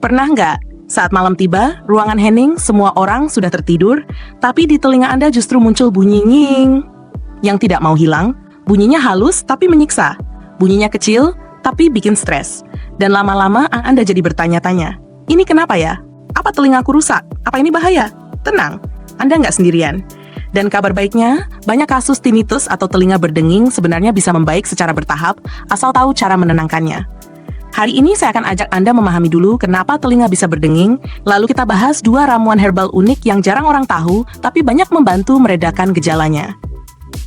Pernah nggak, saat malam tiba, ruangan hening, semua orang sudah tertidur, tapi di telinga Anda justru muncul bunyi nying yang tidak mau hilang. Bunyinya halus tapi menyiksa. Bunyinya kecil tapi bikin stres. Dan lama-lama Anda jadi bertanya-tanya, ini kenapa ya? Apa telingaku rusak? Apa ini bahaya? Tenang, Anda nggak sendirian. Dan kabar baiknya, banyak kasus tinnitus atau telinga berdenging sebenarnya bisa membaik secara bertahap, asal tahu cara menenangkannya. Hari ini saya akan ajak Anda memahami dulu kenapa telinga bisa berdenging, lalu kita bahas 2 ramuan herbal unik yang jarang orang tahu, tapi banyak membantu meredakan gejalanya.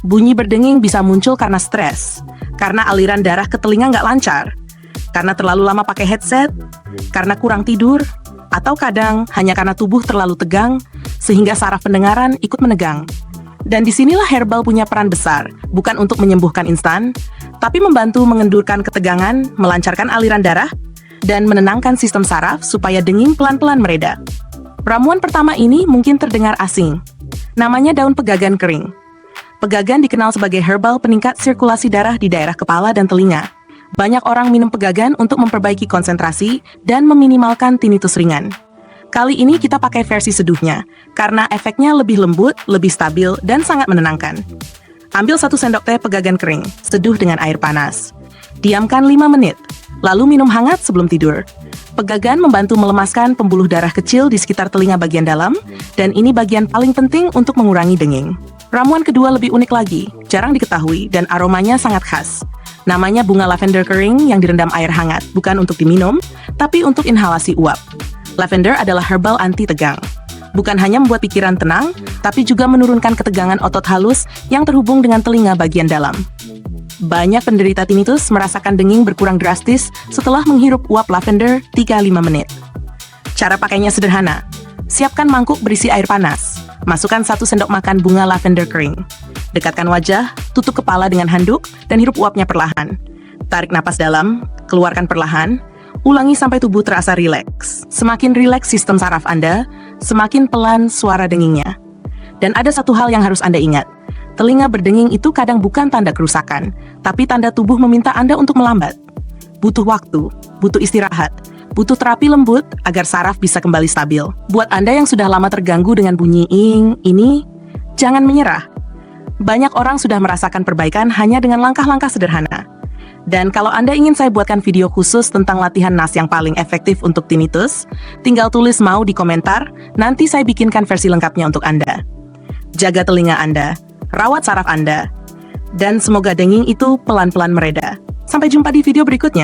Bunyi berdenging bisa muncul karena stres, karena aliran darah ke telinga nggak lancar, karena terlalu lama pakai headset, karena kurang tidur, atau kadang hanya karena tubuh terlalu tegang, sehingga saraf pendengaran ikut menegang. Dan disinilah herbal punya peran besar, bukan untuk menyembuhkan instan, tapi membantu mengendurkan ketegangan, melancarkan aliran darah, dan menenangkan sistem saraf supaya denging pelan-pelan mereda. Ramuan pertama ini mungkin terdengar asing. Namanya daun pegagan kering. Pegagan dikenal sebagai herbal peningkat sirkulasi darah di daerah kepala dan telinga. Banyak orang minum pegagan untuk memperbaiki konsentrasi dan meminimalkan tinnitus ringan. Kali ini kita pakai versi seduhnya, karena efeknya lebih lembut, lebih stabil, dan sangat menenangkan. Ambil 1 sendok teh pegagan kering, seduh dengan air panas. Diamkan 5 menit, lalu minum hangat sebelum tidur. Pegagan membantu melemaskan pembuluh darah kecil di sekitar telinga bagian dalam, dan ini bagian paling penting untuk mengurangi denging. Ramuan kedua lebih unik lagi, jarang diketahui, dan aromanya sangat khas. Namanya bunga lavender kering yang direndam air hangat, bukan untuk diminum, tapi untuk inhalasi uap. Lavender adalah herbal anti tegang. Bukan hanya membuat pikiran tenang, tapi juga menurunkan ketegangan otot halus yang terhubung dengan telinga bagian dalam. Banyak penderita tinnitus merasakan denging berkurang drastis setelah menghirup uap lavender 3-5 menit. Cara pakainya sederhana. Siapkan mangkuk berisi air panas. Masukkan 1 sendok makan bunga lavender kering. Dekatkan wajah, tutup kepala dengan handuk, dan hirup uapnya perlahan. Tarik napas dalam, keluarkan perlahan. Ulangi sampai tubuh terasa rileks. Semakin rileks sistem saraf Anda, semakin pelan suara dengingnya. Dan ada satu hal yang harus Anda ingat. Telinga berdenging itu kadang bukan tanda kerusakan, tapi tanda tubuh meminta Anda untuk melambat. Butuh waktu, butuh istirahat, butuh terapi lembut agar saraf bisa kembali stabil. Buat Anda yang sudah lama terganggu dengan bunyi ing ini, jangan menyerah. Banyak orang sudah merasakan perbaikan hanya dengan langkah-langkah sederhana. Dan kalau Anda ingin saya buatkan video khusus tentang latihan nas yang paling efektif untuk tinnitus, tinggal tulis mau di komentar, nanti saya bikinkan versi lengkapnya untuk Anda. Jaga telinga Anda, rawat saraf Anda, dan semoga denging itu pelan-pelan mereda. Sampai jumpa di video berikutnya.